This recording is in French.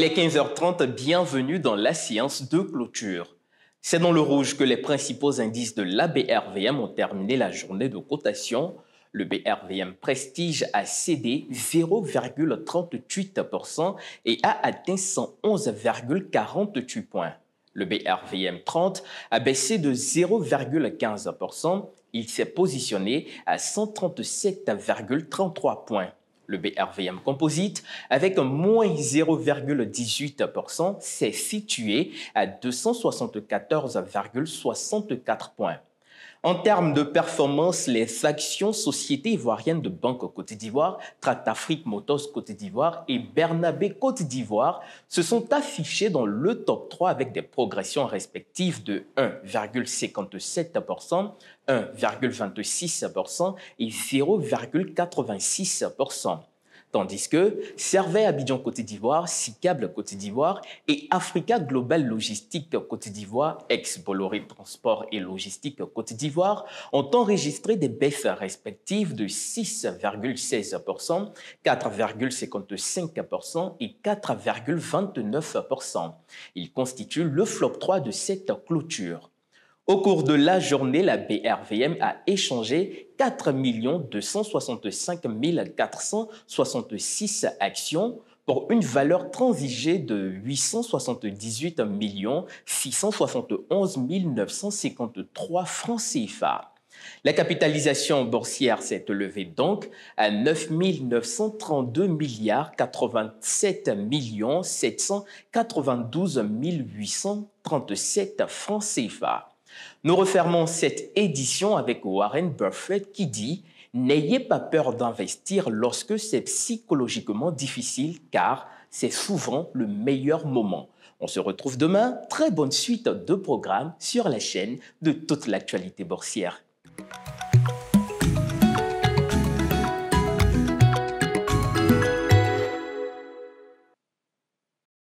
Il est 15h30, bienvenue dans la séance de clôture. C'est dans le rouge que les principaux indices de l'ABRVM ont terminé la journée de cotation. Le BRVM Prestige a cédé 0,38% et a atteint 111,48 points. Le BRVM 30 a baissé de 0,15%. Il s'est positionné à 137,33 points. Le BRVM Composite, avec un moins 0,18%, s'est situé à 274,64 points. En termes de performance, les actions Société ivoirienne de Banque Côte d'Ivoire, Tractafrique Motors Côte d'Ivoire et Bernabé Côte d'Ivoire se sont affichées dans le top 3 avec des progressions respectives de 1,57%, 1,26% et 0,86%. Tandis que Servais Abidjan Côte d'Ivoire, Sicable Côte d'Ivoire et Africa Global Logistique Côte d'Ivoire, ex-Bolloré Transport et Logistique Côte d'Ivoire, ont enregistré des baisses respectives de 6,16%, 4,55% et 4,29%. Ils constituent le flop 3 de cette clôture. Au cours de la journée, la BRVM a échangé 4 265 466 actions pour une valeur transigée de 878 671 953 francs CFA. La capitalisation boursière s'est élevée donc à 9 932 milliards 87 792 837 francs CFA. Nous refermons cette édition avec Warren Buffett qui dit « N'ayez pas peur d'investir lorsque c'est psychologiquement difficile car c'est souvent le meilleur moment ». On se retrouve demain. Très bonne suite de programmes sur la chaîne de toute l'actualité boursière.